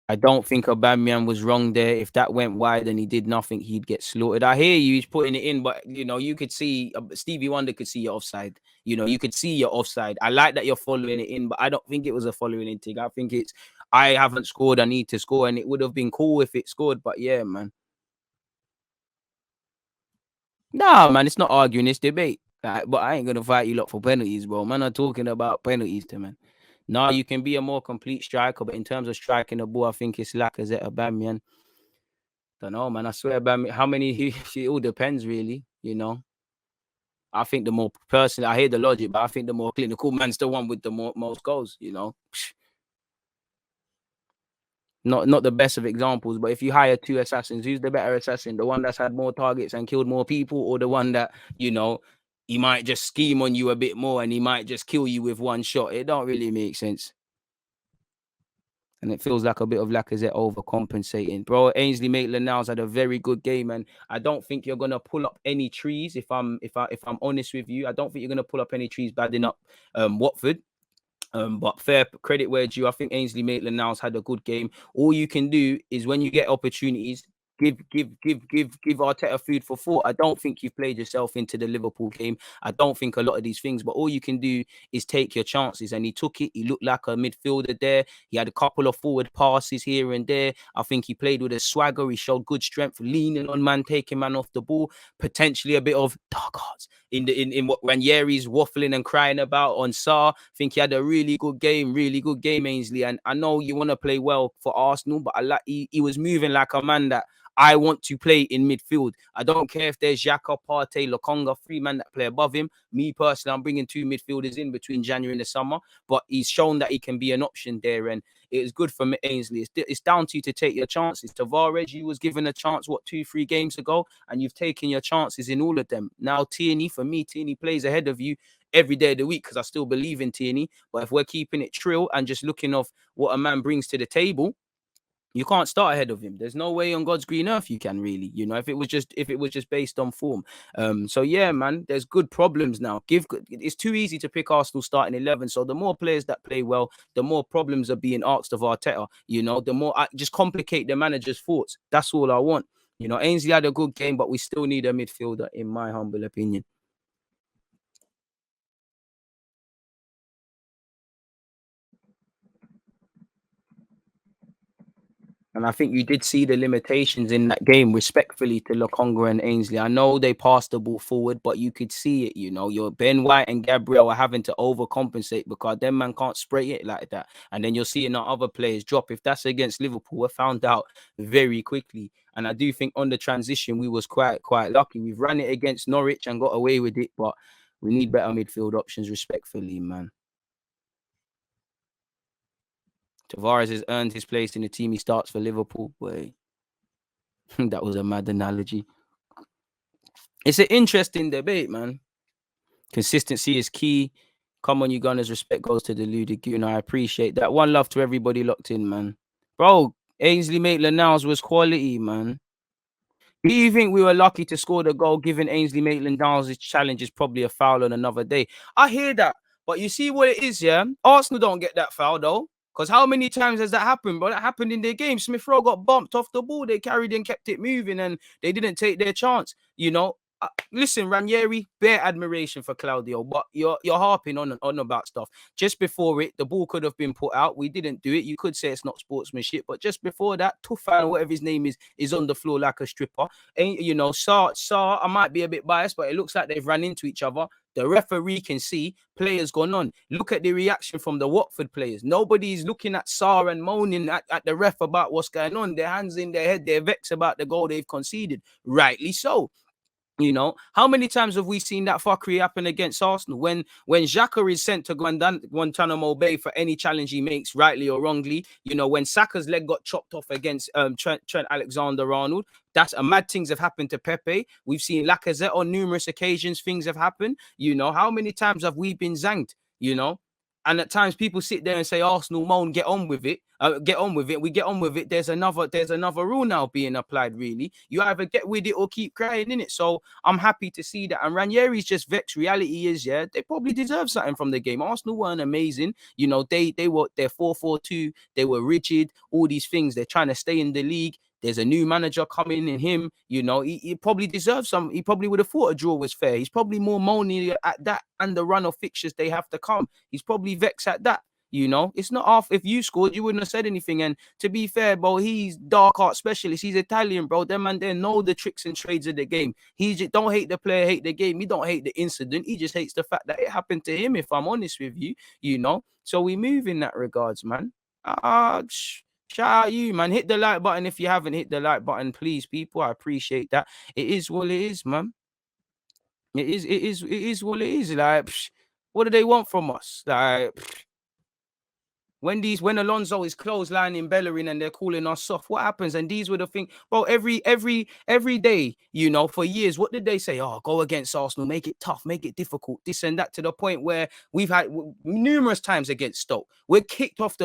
I don't think Aubameyang was wrong there. If that went wide and he did nothing, he'd get slaughtered. I hear you, he's putting it in, but you could see Stevie Wonder could see your offside. You could see your offside. I like that you're following it in, but I don't think it was a following in thing. I think it's I haven't scored, I need to score, and it would have been cool if it scored. But yeah, man. Nah, man, it's not arguing, it's debate. But I ain't gonna fight you lot for penalties, bro. Man, I'm talking about penalties to man. Nah, you can be a more complete striker, but in terms of striking the ball, I think it's Lacazette, Aubameyang. Don't know, man. I swear, Aubameyang, how many? It all depends, really. I think the more personally, I hear the logic, but I think the more clinical man's the one with the most goals. Not the best of examples, but if you hire two assassins, who's the better assassin? The one that's had more targets and killed more people, or the one that he might just scheme on you a bit more and he might just kill you with one shot? It don't really make sense. And it feels like a bit of Lacazette overcompensating. Bro, Ainsley Maitland-Niles had a very good game, and I don't think you're gonna pull up any trees. If I'm honest with you, I don't think you're gonna pull up any trees badding up Watford. But fair credit where due. I think Ainsley Maitland-Niles had a good game. All you can do is when you get opportunities, give Arteta food for thought. I don't think you've played yourself into the Liverpool game. I don't think a lot of these things, but all you can do is take your chances. And he took it. He looked like a midfielder there. He had a couple of forward passes here and there. I think he played with a swagger. He showed good strength, leaning on man, taking man off the ball. Potentially a bit of dark arts in what Ranieri's waffling and crying about on Sarr. I think he had a really good game, Ainsley. And I know you want to play well for Arsenal, but he was moving like a man that I want to play in midfield. I don't care if there's Xhaka, Partey, Lokonga, three men that play above him. Me personally, I'm bringing two midfielders in between January and the summer, but he's shown that he can be an option there, and it is good for Ainsley. It's down to you to take your chances. Tavares, you was given a chance, 2-3 games ago, and you've taken your chances in all of them. Now, Tierney, for me, Tierney plays ahead of you every day of the week because I still believe in Tierney. But if we're keeping it trill and just looking off what a man brings to the table, you can't start ahead of him. There's no way on God's green earth you can really, if it was just based on form. So yeah, man, there's good problems now. It's too easy to pick Arsenal starting 11. So the more players that play well, the more problems are being asked of Arteta. The more I just complicate the manager's thoughts. That's all I want. Ainsley had a good game, but we still need a midfielder, in my humble opinion. And I think you did see the limitations in that game, respectfully to Lokonga and Ainsley. I know they passed the ball forward, but you could see it. Your Ben White and Gabriel are having to overcompensate because them man can't spray it like that. And then you're seeing our other players drop. If that's against Liverpool, we're found out very quickly. And I do think on the transition, we was quite lucky. We've run it against Norwich and got away with it, but we need better midfield options, respectfully, man. Tavares has earned his place in the team. He starts for Liverpool. Boy, that was a mad analogy. It's an interesting debate, man. Consistency is key. Come on, you Gunners. Respect goes to Deluded, Gooner. I appreciate that. One love to everybody locked in, man. Bro, Ainsley Maitland-Niles was quality, man. Do you think we were lucky to score the goal given Ainsley Maitland-Niles' challenge is probably a foul on another day? I hear that. But you see what it is, yeah? Arsenal don't get that foul, though. Because how many times has that happened, bro? That happened in their game. Smith Rowe got bumped off the ball. They carried and kept it moving, and they didn't take their chance. Listen, Ranieri, bare admiration for Claudio, but you're harping on about stuff. Just before it, the ball could have been put out. We didn't do it. You could say it's not sportsmanship, but just before that, Tufan, whatever his name is on the floor like a stripper. And Sarr, I might be a bit biased, but it looks like they've run into each other. The referee can see players gone on. Look at the reaction from the Watford players. Nobody's looking at Sarr and moaning at the ref about what's going on. Their hands in their head. They're vexed about the goal they've conceded. Rightly so. How many times have we seen that fuckery happen against Arsenal? When Xhaka is sent to Guantanamo Bay for any challenge he makes, rightly or wrongly, when Saka's leg got chopped off against Trent Alexander-Arnold, that's a mad things have happened to Pepe. We've seen Lacazette on numerous occasions, things have happened. How many times have we been zanged? And at times people sit there and say Arsenal moan, get on with it. Get on with it. We get on with it. There's another rule now being applied, really. You either get with it or keep crying, in it. So I'm happy to see that. And Ranieri's just vexed. Reality is, yeah, they probably deserve something from the game. Arsenal weren't amazing. You know, they're 4-4-2, they were rigid, all these things. They're trying to stay in the league. There's a new manager coming in him, you know, he probably deserves some. He probably would have thought a draw was fair. He's probably more moaning at that and the run of fixtures they have to come. He's probably vexed at that. You know, it's not off. If you scored, you wouldn't have said anything. And to be fair, bro, he's dark art specialist. He's Italian, bro. Them man, they know the tricks and trades of the game. He just don't hate the player, hate the game. He don't hate the incident. He just hates the fact that it happened to him. If I'm honest with you, you know. So we move in that regards, man. Shout out you, man. Hit the like button if you haven't hit the like button, please, people. I appreciate that. It is what it is, man. It is what it is. Like, what do they want from us? Like, when Alonso is clotheslining Bellerin and they're calling us soft, what happens? And these were the things, bro. Every day, you know, for years, what did they say? Oh, go against Arsenal, make it tough, make it difficult, this and that, to the point where we've had numerous times against Stoke, we're kicked off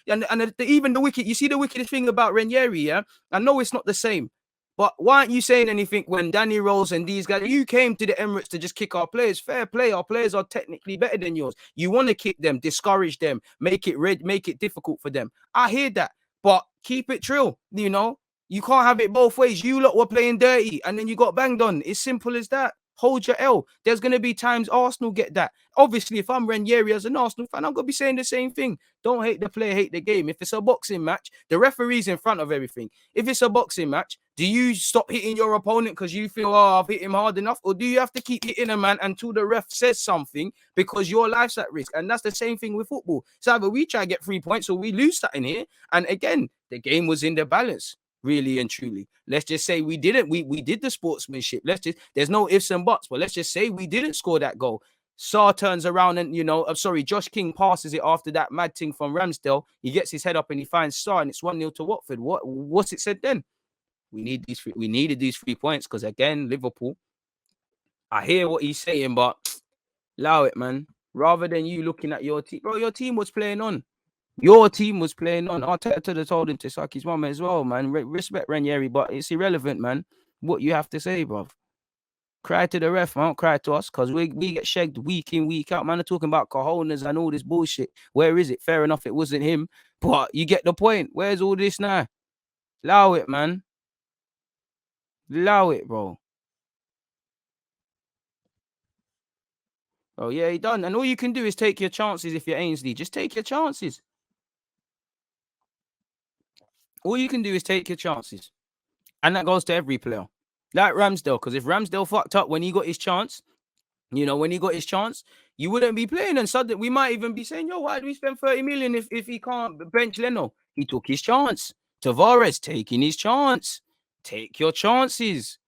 even the wicked. You see the wickedest thing about Ranieri, yeah? I know it's not the same. But why aren't you saying anything when Danny Rose and these guys, you came to the Emirates to just kick our players? Fair play. Our players are technically better than yours. You want to kick them, discourage them, make it difficult for them. I hear that, but keep it trill. You know, you can't have it both ways. You lot were playing dirty and then you got banged on. It's simple as that. Hold your L. There's going to be times Arsenal get that. Obviously, if I'm Ranieri as an Arsenal fan, I'm going to be saying the same thing. Don't hate the player, hate the game. If it's a boxing match, the referee's in front of everything. If it's a boxing match, do you stop hitting your opponent because you feel, oh, I've hit him hard enough? Or do you have to keep hitting a man until the ref says something because your life's at risk? And that's the same thing with football. So either we try to get 3 points or we lose something here. And again, the game was in the balance. Really and truly. Let's just say we didn't. We did the sportsmanship. There's no ifs and buts, but let's just say we didn't score that goal. Sarr turns around and, you know, Josh King passes it after that mad thing from Ramsdale. He gets his head up and he finds Sarr and it's 1-0 to Watford. What's it said then? We needed these 3 points because, again, Liverpool, I hear what he's saying, but allow it, man. Rather than you looking at your team, bro, your team was playing on. Your team was playing on. Arteta told him to suck his mum as well, man. Respect Ranieri, but it's irrelevant, man. What you have to say, bro. Cry to the ref, man. Don't cry to us, because we get shagged week in, week out. Man, are talking about cojones and all this bullshit. Where is it? Fair enough, it wasn't him. But you get the point. Where's all this now? Allow it, man. Allow it, bro. Oh, yeah, he done. And all you can do is take your chances if you're Ainsley. Just take your chances. All you can do is take your chances. And that goes to every player. Like Ramsdale, because if Ramsdale fucked up when he got his chance, you know, you wouldn't be playing. And suddenly we might even be saying, yo, why do we spend 30 million if he can't bench Leno? He took his chance. Tavares taking his chance. Take your chances.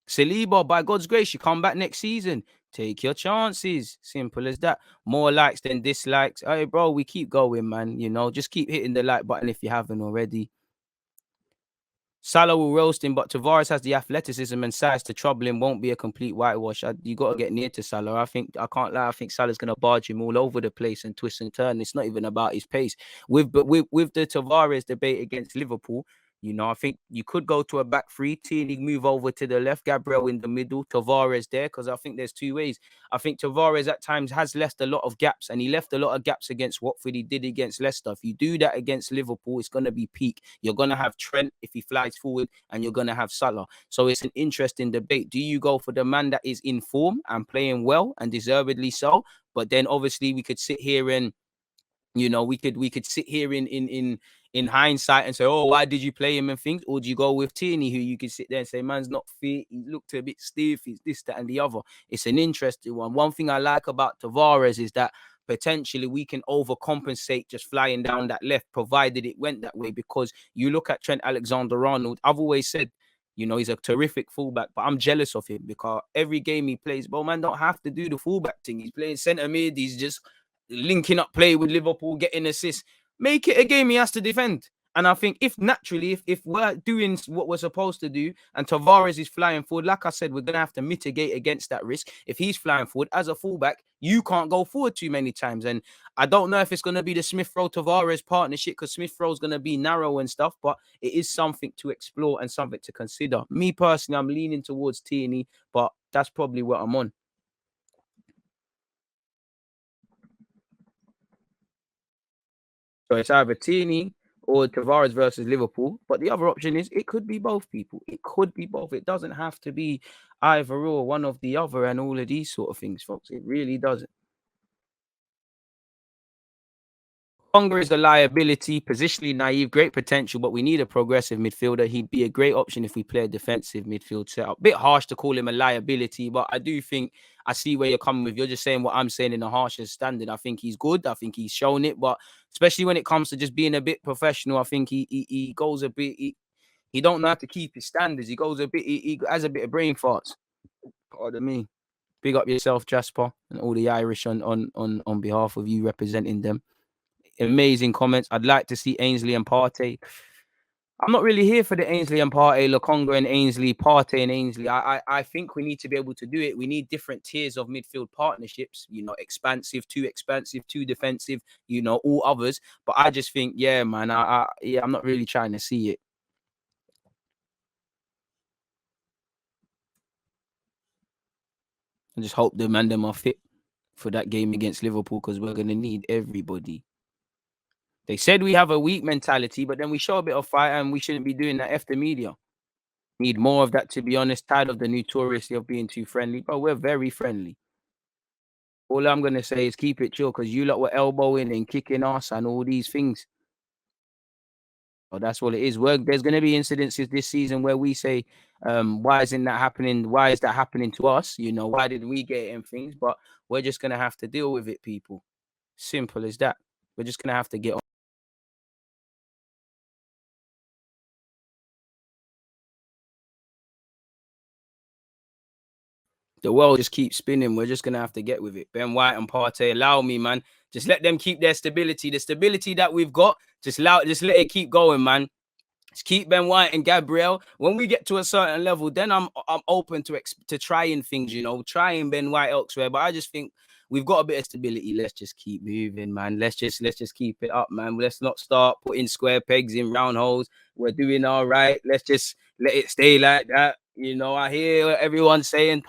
Saliba, by God's grace, you come back next season. Take your chances. Simple as that. More likes than dislikes. Hey, bro, we keep going, man. You know, just keep hitting the like button if you haven't already. Salah will roast him, but Tavares has the athleticism and size to trouble him. Won't be a complete whitewash. You got to get near to Salah. I can't lie. I think Salah's going to barge him all over the place and twist and turn. It's not even about his pace. With the Tavares debate against Liverpool, you know, I think you could go to a back three. Tierney move over to the left, Gabriel in the middle, Tavares there, because I think there's two ways. I think Tavares at times has left a lot of gaps, and he left a lot of gaps against Watford. He did against Leicester. If you do that against Liverpool, it's going to be peak. You're going to have Trent if he flies forward, and you're going to have Salah. So it's an interesting debate. Do you go for the man that is in form and playing well, and deservedly so? But then obviously we could sit here and, you know, we could sit here in hindsight and say, oh, why did you play him and things? Or do you go with Tierney, who you could sit there and say, man's not fit, he looked a bit stiff, he's this, that, and the other. It's an interesting one. One thing I like about Tavares is that potentially we can overcompensate just flying down that left, provided it went that way. Because you look at Trent Alexander-Arnold, I've always said, you know, he's a terrific fullback, but I'm jealous of him because every game he plays, bro, man, don't have to do the fullback thing. He's playing centre mid, he's just linking up play with Liverpool, getting assists. Make it a game he has to defend. And I think if naturally, if we're doing what we're supposed to do and Tavares is flying forward, like I said, we're going to have to mitigate against that risk. If he's flying forward as a fullback, you can't go forward too many times. And I don't know if it's going to be the Smith Rowe Tavares partnership because Smith Rowe's going to be narrow and stuff, but it is something to explore and something to consider. Me personally, I'm leaning towards Tierney, but that's probably what I'm on. So it's either Tierney or Tavares versus Liverpool. But the other option is it could be both people. It could be both. It doesn't have to be either or one of the other and all of these sort of things, folks. It really doesn't. Longer is a liability, positionally naive, great potential, but we need a progressive midfielder. He'd be a great option if we play a defensive midfield setup. Bit harsh to call him a liability, but I do think I see where you're coming with. You're just saying what I'm saying in the harshest standard. I think he's good. I think he's shown it, but especially when it comes to just being a bit professional, I think he goes a bit. He don't know how to keep his standards. He goes a bit. He has a bit of brain farts. Pardon me. Big up yourself, Jasper, and all the Irish on behalf of you representing them. Amazing comments. I'd like to see Ainsley and Partey. I'm not really here for the Ainsley and Partey, Lokonga and Ainsley, Partey and Ainsley. I think we need to be able to do it. We need different tiers of midfield partnerships, expansive, too defensive, all others. But I just think, yeah, man, I'm not really trying to see it. I just hope the man them are fit for that game against Liverpool because we're going to need everybody. They said we have a weak mentality, but then we show a bit of fight and we shouldn't be doing that after media. Need more of that, to be honest. Tired of the notoriously of being too friendly, but we're very friendly. All I'm going to say is keep it chill because you lot were elbowing and kicking us and all these things. Oh, that's all it is. There's going to be incidences this season where we say, why isn't that happening? Why is that happening to us? Why didn't we get it and things? But we're just going to have to deal with it, people. Simple as that. We're just going to have to get on. The world just keeps spinning. We're just going to have to get with it. Ben White and Partey, allow me, man. Just let them keep their stability. The stability that we've got, just let it keep going, man. Just keep Ben White and Gabriel. When we get to a certain level, then I'm open to trying things, trying Ben White elsewhere. But I just think we've got a bit of stability. Let's just keep moving, man. Let's just keep it up, man. Let's not start putting square pegs in round holes. We're doing all right. Let's just let it stay like that. I hear everyone saying Tom